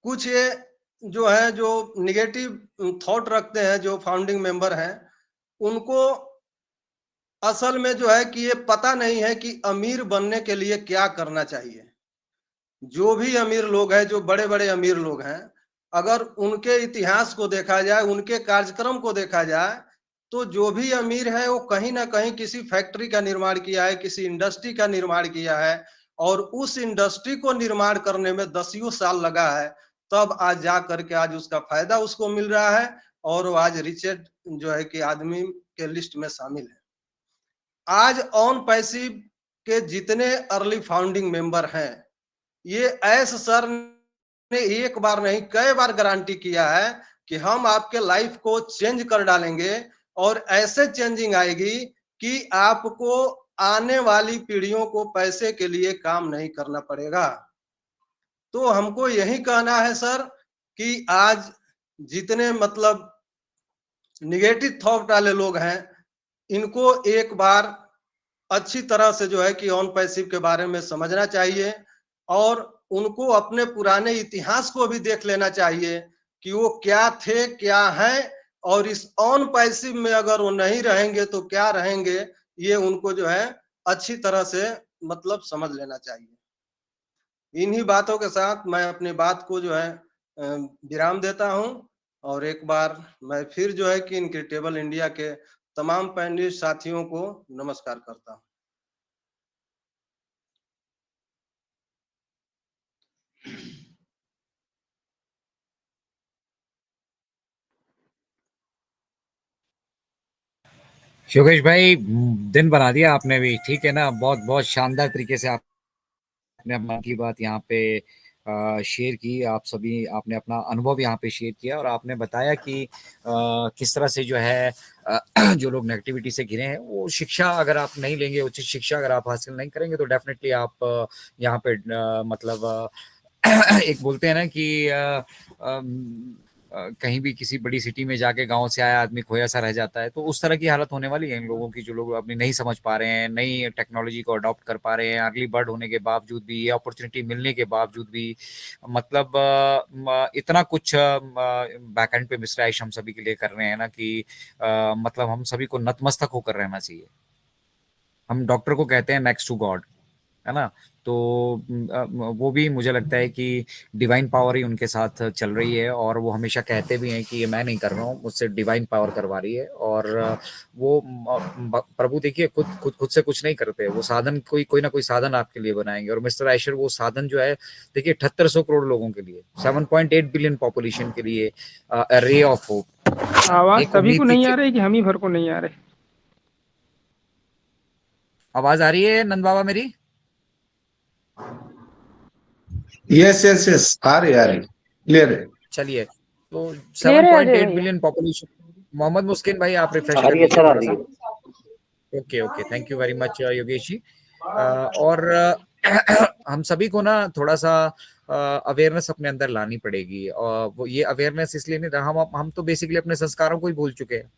कुछ ये जो है जो निगेटिव थॉट रखते हैं, जो फाउंडिंग मेंबर हैं, उनको असल में जो है कि ये पता नहीं है कि अमीर बनने के लिए क्या करना चाहिए। जो भी अमीर लोग हैं, जो बड़े-बड़े अमीर लोग हैं, अगर उनके इतिहास को देखा जाए, उनके कार्यक्रम को देखा जाए, तो जो भी अमीर है वो कहीं न कहीं किसी फैक्ट्री का निर्माण किया है, किसी इंडस्ट्री का निर्माण किया है और उस इंडस्ट्री को निर्माण करने में दसियों साल लगा है, तब आज जा कर के आज उसका फ़ायदा उसको मिल रहा है और वो आज रिचेड जो है कि आदमी के लिस्ट में शामिल है। आज ऑन पैसिव के जितने अर्ली फाउंडिंग मेंबर हैं, ये एस सर ने एक बार नहीं कई बार गारंटी किया है कि हम आपके लाइफ को चेंज कर डालेंगे और ऐसे चेंजिंग आएगी कि आपको आने वाली पीढ़ियों को पैसे के लिए काम नहीं करना पड़ेगा। तो हमको यही कहना है सर कि आज जितने मतलब नेगेटिव थॉट वाले लोग हैं, इनको एक बार अच्छी तरह से जो है कि ऑन पैसिव के बारे में समझना चाहिए और उनको अपने पुराने इतिहास को भी देख लेना चाहिए कि वो क्या थे, क्या हैं और इस ऑन पैसिव में अगर वो नहीं रहेंगे तो क्या रहेंगे, ये उनको जो है अच्छी तरह से मतलब समझ लेना चाहिए। इन्हीं बातों के साथ मैं अपनी बात को जो है विराम देता हूँ और एक बार मैं फिर जो है कि इनक्रेडिबल इंडिया के तमाम पैनलिस्ट साथियों को नमस्कार करता हूँ। योगेश भाई, दिन बना दिया आपने भी। ठीक है ना, बहुत बहुत शानदार तरीके से आपने अपना की बात यहाँ पे शेयर की। आप सभी आपने अपना अनुभव यहाँ पे शेयर किया और आपने बताया कि किस तरह से जो है जो लोग नेगेटिविटी से घिरे हैं, वो शिक्षा अगर आप नहीं लेंगे, उचित शिक्षा अगर आप हासिल नहीं करेंगे, तो डेफिनेटली आप यहाँ पे मतलब एक बोलते हैं ना कि कहीं भी किसी बड़ी सिटी में जाके गांव से आया आदमी खोया सा रह जाता है, तो उस तरह की हालत होने वाली है इन लोगों की, जो लोग अपनी नहीं समझ पा रहे हैं, नई टेक्नोलॉजी को अडॉप्ट कर पा रहे हैं, अर्ली बर्ड होने के बावजूद भी, ये अपॉर्चुनिटी मिलने के बावजूद भी। मतलब इतना कुछ बैक एंड पे मिस्टर आयुष हम सभी के लिए कर रहे हैं ना कि मतलब हम सभी को नतमस्तक होकर रहना चाहिए। हम डॉक्टर को कहते हैं नेक्स्ट टू गॉड, है ना। तो वो भी मुझे लगता है कि डिवाइन पावर ही उनके साथ चल रही है, और वो हमेशा कहते भी हैं कि ये मैं नहीं कर रहा हूँ, मुझसे डिवाइन पावर करवा रही है। और वो प्रभु देखिए खुद से कुछ नहीं करते, वो साधन कोई ना कोई साधन आपके लिए बनाएंगे। और मिस्टर आयशर वो साधन जो है, देखिए 7800 करोड़ लोगों के लिए, 7.8 बिलियन पॉपुलेशन के लिए रे ऑफ होप, आवाज एक सभी को उम्मीद की नहीं आ रही कि हम ही भर को नहीं आ रहे? आवाज आ रही है नंद बाबा मेरी? यस यस यस, आ रही क्लियर है। चलिए, तो क्लियर है अजय 7.8 भैया? Billion population. मोहम्मद मुस्किन भाई, आप रिफ्रेश आ कर रही है लीजिए सर, आ थोड़ा रही सा। है। Okay okay, thank you very much Yogesh ji. और हम सभी को ना थोड़ा सा अवेयरनेस अपने अंदर लानी पड़ेगी। और वो ये अवेयरनेस इसलिए नहीं रहा, हम तो बेसिकली अपने संस्कारों को ही भूल चुके हैं।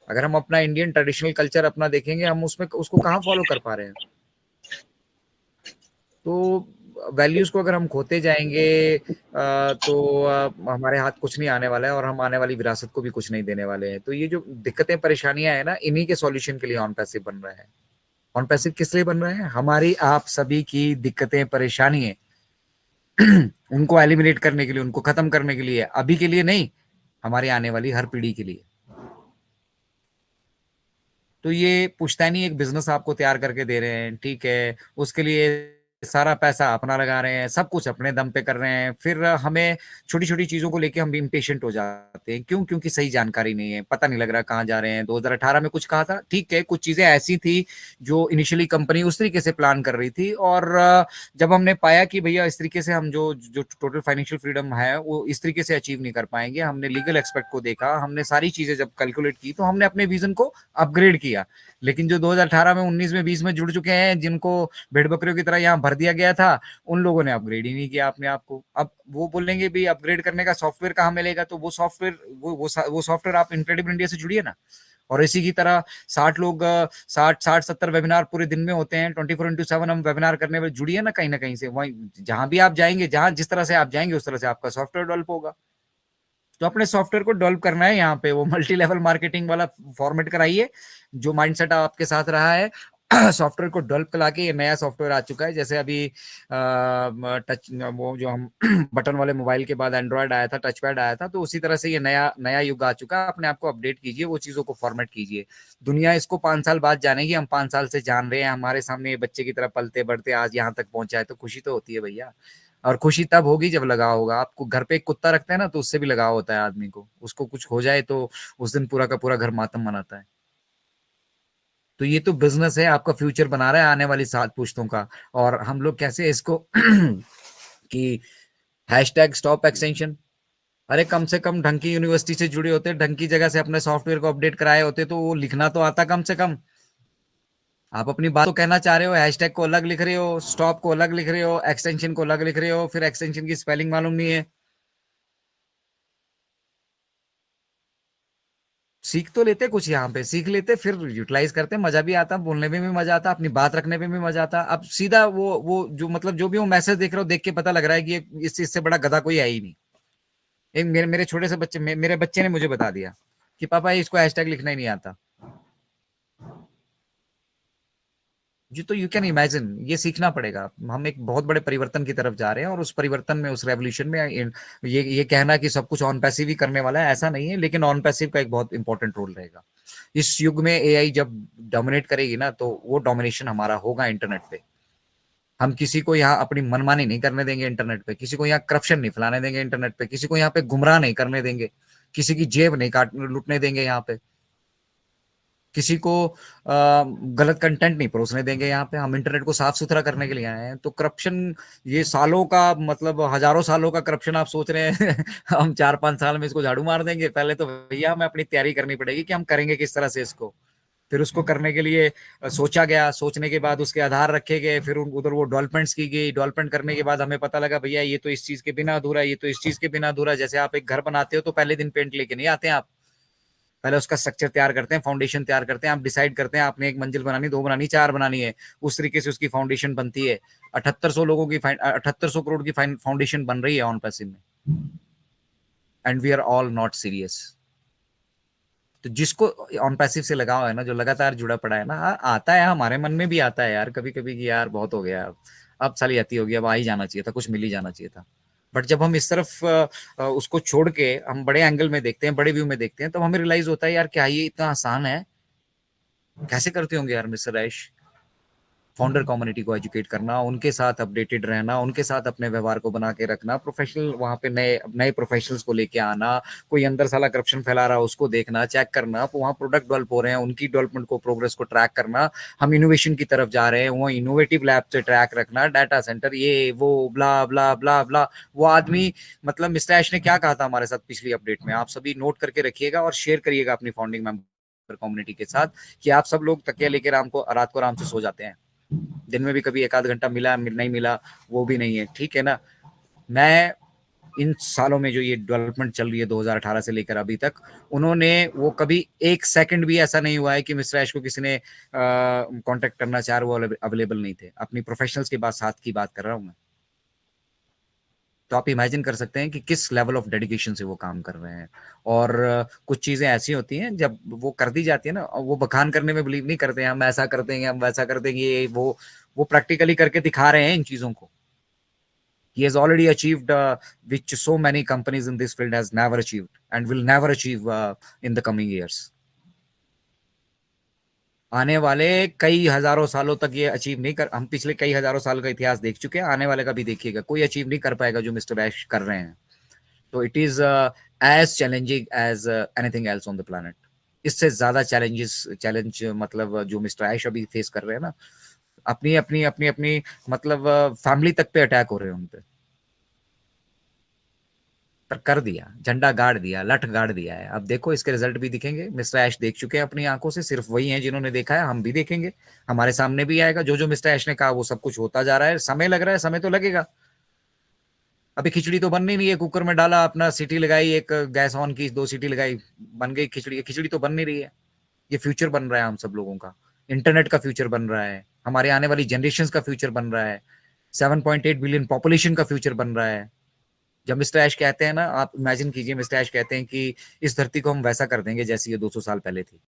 अगर हम अपना इंडियन ट्रेडिशनल कल्चर अपना देखेंगे, हम उसमें उसको कहाँ फॉलो कर पा रहे हैं? तो वैल्यूज को अगर हम खोते जाएंगे तो हमारे हाथ कुछ नहीं आने वाला है, और हम आने वाली विरासत को भी कुछ नहीं देने वाले हैं। तो ये जो दिक्कतें परेशानियां है ना, इन्हीं के सॉल्यूशन के लिए ऑन पैसिव बन रहे हैं। ऑन पैसिव किस लिए बन रहे हैं? हमारी आप सभी की दिक्कतें परेशानियां उनको एलिमिनेट करने के लिए, उनको खत्म करने के लिए, अभी के लिए नहीं, हमारे आने वाली हर पीढ़ी के लिए। तो ये पुश्तैनी एक बिजनेस आपको तैयार करके दे रहे हैं, ठीक है, उसके लिए सारा पैसा अपना लगा रहे हैं, सब कुछ अपने दम पे कर रहे हैं। फिर हमें छोटी छोटी चीजों को लेके हम इम्पेशेंट हो जाते हैं। क्यों? क्योंकि सही जानकारी नहीं है, पता नहीं लग रहा कहाँ जा रहे हैं। 2018 में कुछ कहा था, ठीक है, कुछ चीजें ऐसी थी जो इनिशियली कंपनी उस तरीके से प्लान कर रही थी, और जब हमने पाया कि भैया इस तरीके से हम जो जो टोटल फाइनेंशियल फ्रीडम है वो इस तरीके से अचीव नहीं कर पाएंगे, हमने लीगल एक्सपेक्ट को देखा, हमने सारी चीजें जब कैलकुलेट की, तो हमने अपने विजन को अपग्रेड किया। लेकिन जो 2018 में, 19 में, 20 में जुड़ चुके हैं, जिनको भेड़ बकरियों की तरह यहाँ भर दिया गया था, उन लोगों ने अपग्रेड ही नहीं किया अपने आप को। अब वो बोलेंगे भी अपग्रेड करने का सॉफ्टवेयर कहाँ मिलेगा, तो वो सॉफ्टवेयर आप इनक्रेडिबल इंडिया से जुड़िए ना, और इसी की तरह 60 वेबिनार पूरे दिन में होते हैं, 24/7 हम वेबिनार करने में जुड़ी है ना कहीं से। वहीं जहां भी आप जाएंगे, जहां जिस तरह से आप जाएंगे उस तरह से आपका सॉफ्टवेयर डेवलप होगा। तो अपने सॉफ्टवेयर को डेवलप करना है, यहाँ पे वो मल्टी लेवल मार्केटिंग वाला फॉर्मेट कराइए जो माइंडसेट आपके साथ रहा है। सॉफ्टवेयर को डेवलप करा के, ये नया सॉफ्टवेयर आ चुका है, जैसे अभी टच वो जो हम बटन वाले मोबाइल के बाद एंड्रॉयड आया था, टच पैड आया था, तो उसी तरह से ये नया नया युग आ चुका है। अपने आप को अपडेट कीजिए, वो चीजों को फॉर्मेट कीजिए। दुनिया इसको 5 साल बाद जानेगी, हम 5 साल से जान रहे हैं, हमारे सामने ये बच्चे की तरह पलते बढ़ते आज यहाँ तक पहुंचा है, तो खुशी तो होती है भैया। और खुशी तब होगी जब लगाव होगा। आपको घर पे एक कुत्ता रखते हैं ना, तो उससे भी लगाव होता है आदमी को, उसको कुछ हो जाए तो उस दिन पूरा का पूरा घर मातम मनाता है। तो ये तो बिजनेस है, आपका फ्यूचर बना रहा है आने वाली 7 पुश्तों का। और हम लोग कैसे इसको कि हैशटैग स्टॉप एक्सटेंशन, अरे कम से कम ढंग की यूनिवर्सिटी से जुड़े होते, ढंग की जगह से अपने सॉफ्टवेयर को अपडेट कराए होते, तो वो लिखना तो आता कम से कम। आप अपनी बात तो कहना चाह रहे हो, हैशटैग को अलग लिख रहे हो, स्टॉप को अलग लिख रहे हो, एक्सटेंशन को अलग लिख रहे हो, फिर एक्सटेंशन की स्पेलिंग मालूम नहीं है। सीख तो लेते कुछ, यहाँ पे सीख लेते, फिर यूटिलाइज करते, मजा भी आता, बोलने में भी मजा आता, अपनी बात रखने में भी मजा आता। अब सीधा वो जो मतलब जो भी वो मैसेज देख रहा हो, देख के पता लग रहा है कि इस चीज से बड़ा गधा कोई है ही नहीं। एक मेरे छोटे से बच्चे, मेरे बच्चे ने मुझे बता दिया कि पापा इसको हैशटैग लिखना ही नहीं आता जी। तो यू कैन इमेजिन, ये सीखना पड़ेगा। हम एक बहुत बड़े परिवर्तन की तरफ जा रहे हैं, और उस परिवर्तन में, उस रेवोल्यूशन में ये कहना कि सब कुछ ऑन पैसिव ही करने वाला है, ऐसा नहीं है। लेकिन ऑन पैसिव का एक बहुत इंपॉर्टेंट रोल रहेगा। इस युग में एआई जब डोमिनेट करेगी ना, तो वो डोमिनेशन हमारा होगा इंटरनेट पे। हम किसी को यहाँ अपनी मनमानी नहीं करने देंगे इंटरनेट पे, किसी को यहाँ करप्शन नहीं फैलाने देंगे इंटरनेट पे, किसी को यहाँ पे गुमराह नहीं करने देंगे, किसी की जेब नहीं काट लूटने देंगे यहाँ पे, किसी को गलत कंटेंट नहीं परोसने देंगे। यहाँ पे हम इंटरनेट को साफ सुथरा करने के लिए आए हैं। तो करप्शन, ये सालों का, मतलब हजारों सालों का करप्शन आप सोच रहे हैं हम 4-5 साल में इसको झाड़ू मार देंगे? पहले तो भैया हमें अपनी तैयारी करनी पड़ेगी कि हम करेंगे किस तरह से इसको। फिर उसको करने के लिए सोचा गया, सोचने के बाद उसके आधार रखे गए, फिर उधर वो डेवलपमेंट्स की गई। डेवलपमेंट करने के बाद हमें पता लगा भैया ये तो इस चीज के बिना अधूरा है, ये तो इस चीज के बिना अधूरा है। जैसे आप एक घर बनाते हो तो पहले दिन पेंट लेके नहीं आते हैं आप, पहले उसका स्ट्रक्चर तैयार करते हैं, फाउंडेशन तैयार करते हैं, आप डिसाइड करते हैं आपने 1 मंजिल बनानी, 2 बनानी, 4 बनानी है, उस तरीके से उसकी फाउंडेशन बनती है। 7800 लोगों की 7800 करोड़ की फाउंडेशन बन रही है ऑन पैसिव में, and we are all not serious. तो जिसको ऑन पैसिव से लगाव है ना, जो लगातार जुड़ा पड़ा है ना, आता है, हमारे मन में भी आता है यार कभी कभी कि यार बहुत हो गया, अब साली आती होगी, अब आ ही जाना चाहिए था, कुछ मिल ही जाना चाहिए था। बट जब हम इस तरफ उसको छोड़ के हम बड़े एंगल में देखते हैं, बड़े व्यू में देखते हैं, तो हमें रियलाइज होता है यार क्या ये इतना आसान है? कैसे करते होंगे यार मिस्टर रैश? फाउंडर कम्युनिटी को एजुकेट करना, उनके साथ अपडेटेड रहना, उनके साथ अपने व्यवहार को बना के रखना, प्रोफेशनल वहां पे नए नए प्रोफेशनल्स को लेके आना, कोई अंदर साला करप्शन फैला रहा है उसको देखना, चेक करना, वहाँ प्रोडक्ट डेवलप हो रहे हैं उनकी डेवलपमेंट को, प्रोग्रेस को ट्रैक करना, हम इनोवेशन की तरफ जा रहे हैं, वो इनोवेटिव लैब से ट्रैक रखना, डाटा सेंटर, ये वो ब्ला ब्ला ब्ला ब्ला। वो आदमी, मतलब मिस्टर ऐश ने क्या कहा था हमारे साथ पिछली अपडेट में, आप सभी नोट करके रखिएगा और शेयर करिएगा अपनी फाउंडिंग मेंबर कम्युनिटी के साथ, कि आप सब लोग तकिया लेकर रात को आराम से सो जाते हैं, दिन में भी कभी 1 आध घंटा मिला नहीं मिला वो भी नहीं है, ठीक है ना। मैं इन सालों में जो ये डेवलपमेंट चल रही है 2018 से लेकर अभी तक, उन्होंने वो कभी 1 सेकंड भी ऐसा नहीं हुआ है कि मिस्टर ऐश को किसी ने कांटेक्ट करना चाह, वो अवेलेबल नहीं थे। अपनी प्रोफेशनल्स के बाद साथ की बात कर रहा हूं मैं। तो आप इमेजिन कर सकते हैं कि किस लेवल ऑफ डेडिकेशन से वो काम कर रहे हैं। और कुछ चीजें ऐसी होती हैं जब वो कर दी जाती है ना, वो बखान करने में बिलीव नहीं करते हैं, हम ऐसा कर देंगे, हम वैसा कर देंगे, वो प्रैक्टिकली करके दिखा रहे हैं इन चीजों को। He has already achieved which so many companies in this field has never achieved and will never achieve in the coming years. आने वाले कई हजारों सालों तक ये अचीव नहीं कर, हम पिछले कई हजारों साल का इतिहास देख चुके हैं, आने वाले का भी देखिएगा, कोई अचीव नहीं कर पाएगा जो मिस्टर ऐश कर रहे हैं। तो it is as challenging as anything else on the planet. इससे ज्यादा चैलेंज मतलब जो मिस्टर ऐश अभी फेस कर रहे हैं ना, अपनी अपनी अपनी अपनी मतलब फैमिली तक पे अटैक हो रहे हैं उन पे। पर कर दिया, झंडा गाड़ दिया, लठ गाड़ दिया है। अब देखो इसके रिजल्ट भी दिखेंगे। मिस्टर ऐश देख चुके हैं अपनी आंखों से, सिर्फ वही हैं जिन्होंने देखा है, हम भी देखेंगे, हमारे सामने भी आएगा। जो जो मिस्टर ऐश ने कहा वो सब कुछ होता जा रहा है। समय लग रहा है, समय तो लगेगा। अभी खिचड़ी तो बन नहीं रही है, कुकर में डाला, अपना सीटी लगाई, एक गैस ऑन की, 2 सीटी लगाई, बन गई खिचड़ी। खिचड़ी तो बन नहीं रही है, ये फ्यूचर बन रहा है हम सब लोगों का, इंटरनेट का फ्यूचर बन रहा है, हमारे आने वाली जनरेशन का फ्यूचर बन रहा है, 7.8 बिलियन पॉपुलेशन का फ्यूचर बन रहा है। जब मिस्टर ऐश कहते हैं ना, आप इमेजिन कीजिए, मिस्टर ऐश कहते हैं कि इस धरती को हम वैसा कर देंगे जैसे ये 200 साल पहले थी।